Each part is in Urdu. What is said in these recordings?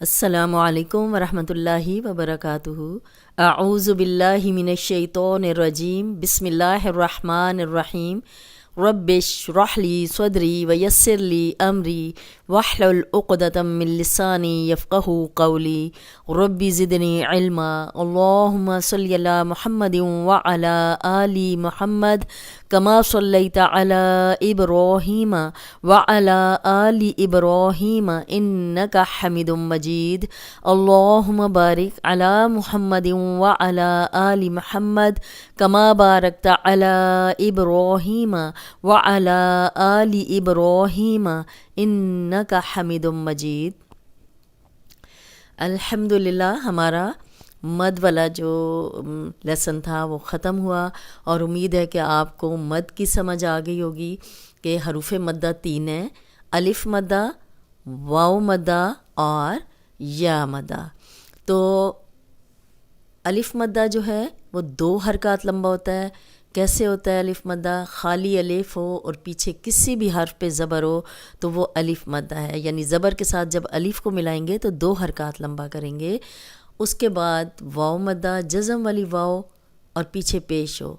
السلام علیکم ورحمۃ اللہ وبرکاتہ۔ اعوذ باللہ من الشیطان الرجیم، بسم اللہ الرحمن الرحیم۔ رب اشرح لی صدری ویسر لی امری واحلل عقدۃ من لسانی یفقہوا قولی رب زدنی علما۔ اللہم صلی علی محمد وعلی آل محمد کما صلیت علی ابراہیم وعلی آل ابراہیم انک حمید مجید۔ اللہم بارک علی محمد وعلی آل محمد کما بارکت علی ابراہیم وعلی آل ابراہیم انک حمید مجید۔ الحمدللہ ہمارا مد والا جو لیسن تھا وہ ختم ہوا، اور امید ہے کہ آپ کو مد کی سمجھ آ گئی ہوگی کہ حروف مدہ 3 ہیں: الف مدہ، واو مدہ اور یا مدہ۔ تو الف مدہ جو ہے وہ 2 حرکات لمبا ہوتا ہے۔ کیسے ہوتا ہے الف مدہ؟ خالی الف ہو اور پیچھے کسی بھی حرف پہ زبر ہو تو وہ الف مدہ ہے، یعنی زبر کے ساتھ جب الف کو ملائیں گے تو 2 حرکات لمبا کریں گے۔ اس کے بعد واو مدہ، جزم والی واو اور پیچھے پیش ہو،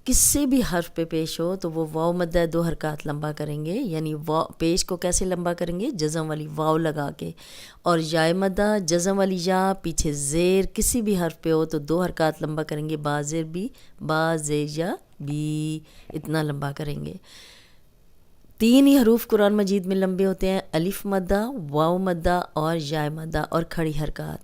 کسی بھی حرف پہ پیش ہو تو وہ واو مدہ 2 حرکات لمبا کریں گے، یعنی پیش کو کیسے لمبا کریں گے؟ جزم والی واو لگا کے۔ اور یا مدہ، جزم والی یا، پیچھے زیر کسی بھی حرف پہ ہو تو 2 حرکات لمبا کریں گے، با زیر بی، با زیر یا بی، اتنا لمبا کریں گے۔ 3 ہی حروف قرآن مجید میں لمبے ہوتے ہیں: الف مدہ، واو مدہ اور یا مدہ اور کھڑی حرکات۔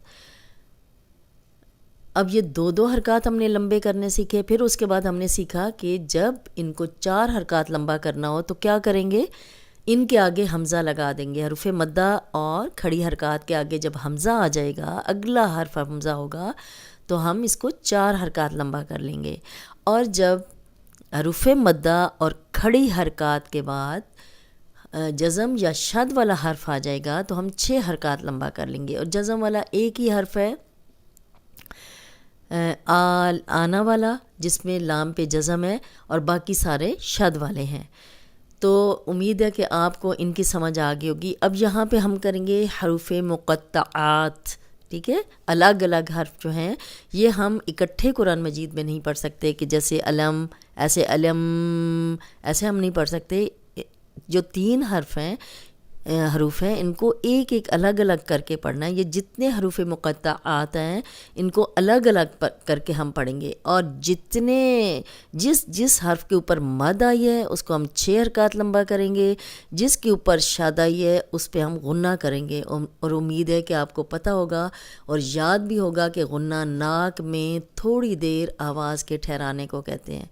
اب یہ 2 حرکات ہم نے لمبے کرنے سیکھے، پھر اس کے بعد ہم نے سیکھا کہ جب ان کو 4 حرکات لمبا کرنا ہو تو کیا کریں گے؟ ان کے آگے حمزہ لگا دیں گے۔ حروف مدہ اور کھڑی حرکات کے آگے جب حمزہ آ جائے گا، اگلا حرف حمزہ ہوگا، تو ہم اس کو 4 حرکات لمبا کر لیں گے۔ اور جب حروف مدہ اور کھڑی حرکات کے بعد جزم یا شد والا حرف آ جائے گا تو ہم 6 حرکات لمبا کر لیں گے۔ اور جزم والا ایک ہی حرف ہے، آنا والا، جس میں لام پہ جزم ہے، اور باقی سارے شد والے ہیں۔ تو امید ہے کہ آپ کو ان کی سمجھ آ گئی ہوگی۔ اب یہاں پہ ہم کریں گے حروف مقطعات، ٹھیک ہے؟ الگ الگ حرف جو ہیں یہ ہم اکٹھے قرآن مجید میں نہیں پڑھ سکتے کہ جیسے علم، ایسے علم، ایسے ہم نہیں پڑھ سکتے۔ جو 3 حروف ہیں ان کو ایک ایک الگ الگ کر کے پڑھنا ہے۔ یہ جتنے حروف مقطعات ہیں ان کو الگ الگ کر کے ہم پڑھیں گے، اور جس حرف کے اوپر مد آئی ہے اس کو ہم 6 حرکات لمبا کریں گے، جس کے اوپر شاد آئی ہے اس پہ ہم غنہ کریں گے۔ اور امید ہے کہ آپ کو پتہ ہوگا اور یاد بھی ہوگا کہ غنہ ناک میں تھوڑی دیر آواز کے ٹھہرانے کو کہتے ہیں،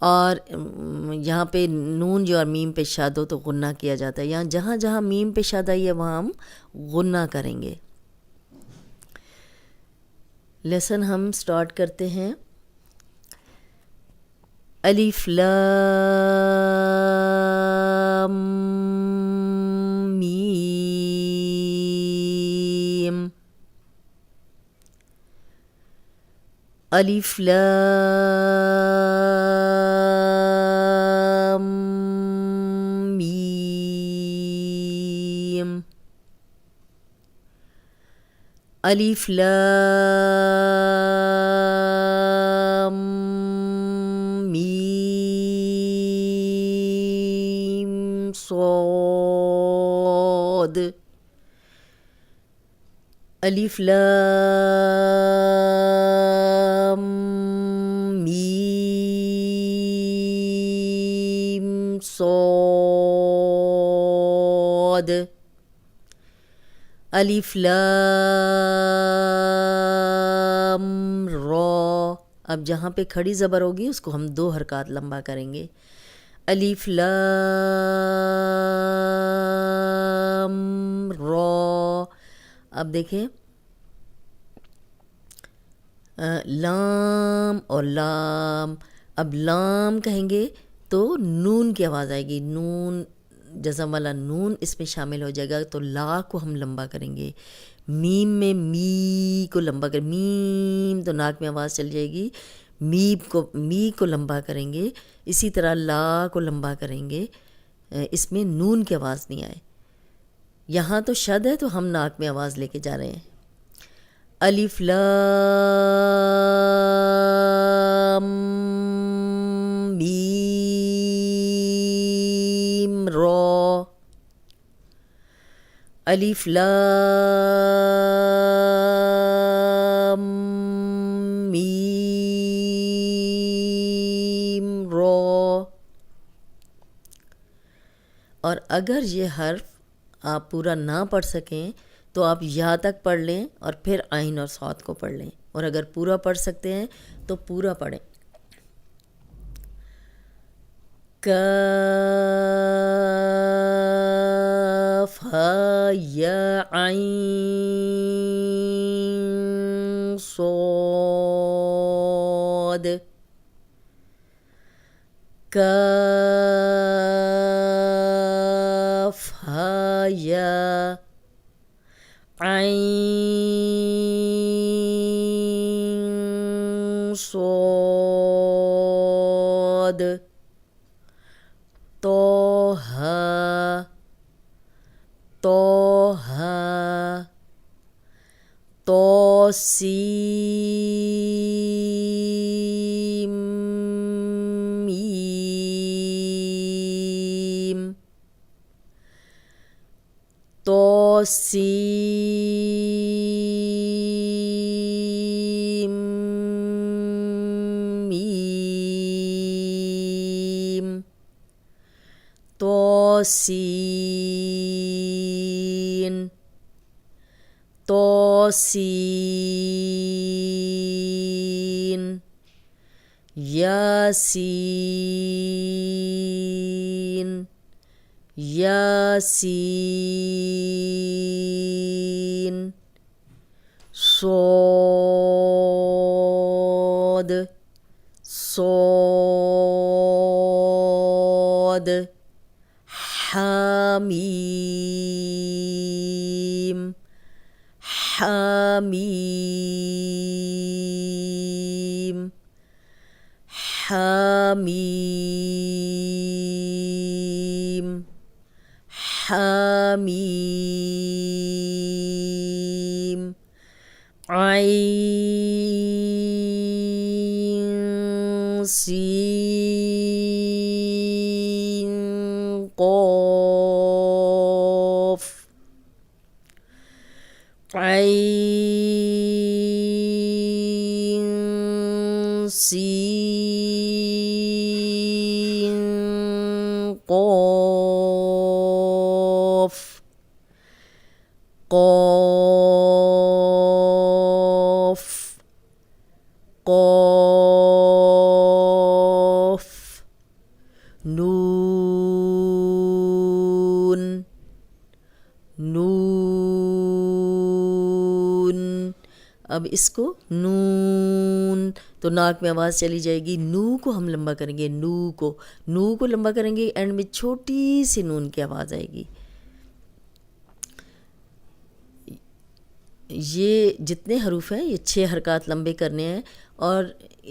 اور یہاں پہ نون جو اور میم پہ شاد ہو تو غنہ کیا جاتا ہے۔ یہاں جہاں جہاں میم پہ شاد آئی ہے وہاں ہم غنہ کریں گے۔ لیسن ہم سٹارٹ کرتے ہیں۔ الف لام میم، الف لام میم، الف لام میم صاد، الف لام میم صاد، الف لام را۔ اب جہاں پہ کھڑی زبر ہوگی اس کو ہم 2 حرکات لمبا کریں گے۔ الف لام را۔ اب دیکھیں لام اور لام، اب لام کہیں گے تو نون کی آواز آئے گی، نون جزم والا نون اس میں شامل ہو جائے گا، تو لا کو ہم لمبا کریں گے۔ میم میں می کو لمبا کریں، میم تو ناک میں آواز چل جائے گی، می کو لمبا کریں گے، اسی طرح لا کو لمبا کریں گے، اس میں نون کی آواز نہیں آئے۔ یہاں تو شد ہے تو ہم ناک میں آواز لے کے جا رہے ہیں. الف لام میم را. الف لام میم را. اور اگر یہ حرف آپ پورا نہ پڑھ سکیں تو آپ یا تک پڑھ لیں اور پھر عین اور صاد کو پڑھ لیں، اور اگر پورا پڑھ سکتے ہیں تو پورا پڑھیں. کاف ہا یا عین صاد. کاف ہا یا عین صاد. طه طه طاسیم میم. طاسیم میم. طاسین طاسین. یاسین یاسین. صاد صاد. حامیم حامیم حامیم حامیم. عین سین قاف. عین سین قاف. قاف قاف. نون نون. اب اس کو نون تو ناک میں آواز چلی جائے گی. نو کو ہم لمبا کریں گے، نو کو لمبا کریں گے، اینڈ میں چھوٹی سی نون کی آواز آئے گی. یہ جتنے حروف ہیں یہ 6 حرکات لمبے کرنے ہیں، اور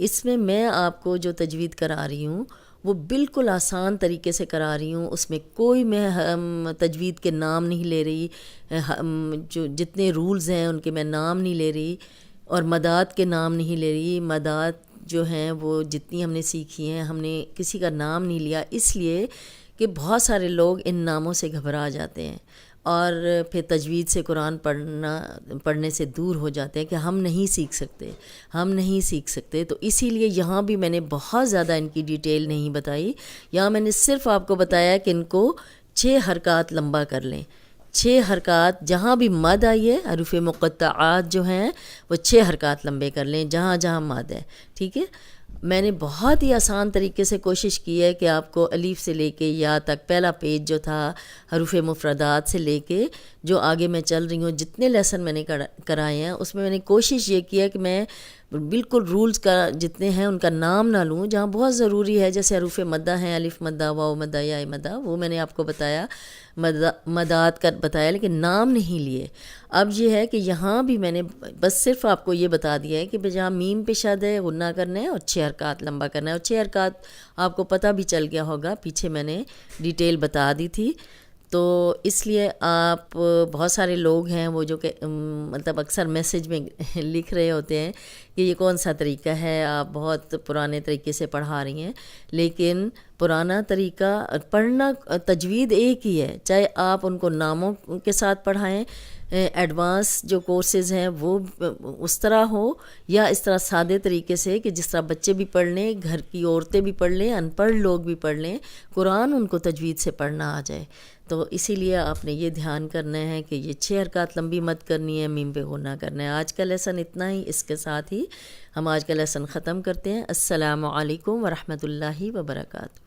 اس میں آپ کو جو تجوید کرا رہی ہوں وہ بالکل آسان طریقے سے کرا رہی ہوں. اس میں کوئی میں تجوید کے نام نہیں لے رہی، جو جتنے رولز ہیں ان کے میں نام نہیں لے رہی، اور مدات کے نام نہیں لے رہی. مدات جو ہیں وہ جتنی ہم نے سیکھی ہیں ہم نے کسی کا نام نہیں لیا، اس لیے کہ بہت سارے لوگ ان ناموں سے گھبرا جاتے ہیں اور پھر تجوید سے قرآن پڑھنے سے دور ہو جاتے ہیں کہ ہم نہیں سیکھ سکتے. تو اسی لیے یہاں بھی میں نے بہت زیادہ ان کی ڈیٹیل نہیں بتائی. یہاں میں نے صرف آپ کو بتایا کہ ان کو 6 حرکات لمبا کر لیں. 6 حرکات جہاں بھی مد آئی ہے، حروف مقطعات جو ہیں وہ 6 حرکات لمبے کر لیں جہاں جہاں مد ہے. ٹھیک ہے، میں نے بہت ہی آسان طریقے سے کوشش کی ہے کہ آپ کو الف سے لے کے یا تک پہلا پیج جو تھا حروف مفردات سے لے کے جو آگے میں چل رہی ہوں، جتنے لیسن میں نے کرائے ہیں اس میں نے کوشش یہ کی ہے کہ میں بالکل رولز کا جتنے ہیں ان کا نام نہ لوں. جہاں بہت ضروری ہے جیسے حروف مدہ ہیں، الف مدہ، واو مدہ، یا مدہ، وہ میں نے آپ کو بتایا، مدات کا بتایا، لیکن نام نہیں لیے. اب یہ ہے کہ یہاں بھی میں نے بس صرف آپ کو یہ بتا دیا ہے کہ جہاں میم پہ شد ہے غنہ کرنا ہے اور 6 حرکات لمبا کرنا ہے. اور 6 حرکات آپ کو پتہ بھی چل گیا ہوگا، پیچھے میں نے ڈیٹیل بتا دی تھی. تو اس لیے آپ بہت سارے لوگ ہیں وہ جو کہ مطلب اکثر میسیج میں لکھ رہے ہوتے ہیں کہ یہ کون سا طریقہ ہے، آپ بہت پرانے طریقے سے پڑھا رہی ہیں. لیکن پرانا طریقہ پڑھنا، تجوید ایک ہی ہے، چاہے آپ ان کو ناموں کے ساتھ پڑھائیں، ایڈوانس جو کورسز ہیں وہ اس طرح ہو، یا اس طرح سادے طریقے سے کہ جس طرح بچے بھی پڑھ لیں، گھر کی عورتیں بھی پڑھ لیں، ان پڑھ لوگ بھی پڑھ لیں، قرآن ان کو تجوید سے پڑھنا آ جائے. تو اسی لیے آپ نے یہ دھیان کرنا ہے کہ یہ 6 حرکات لمبی مت کرنی ہے، میم پہ غنہ کرنا ہے. آج کا لیسن اتنا ہی، اس کے ساتھ ہی ہم آج کا لیسن ختم کرتے ہیں. السلام علیکم ورحمۃ اللہ وبرکاتہ.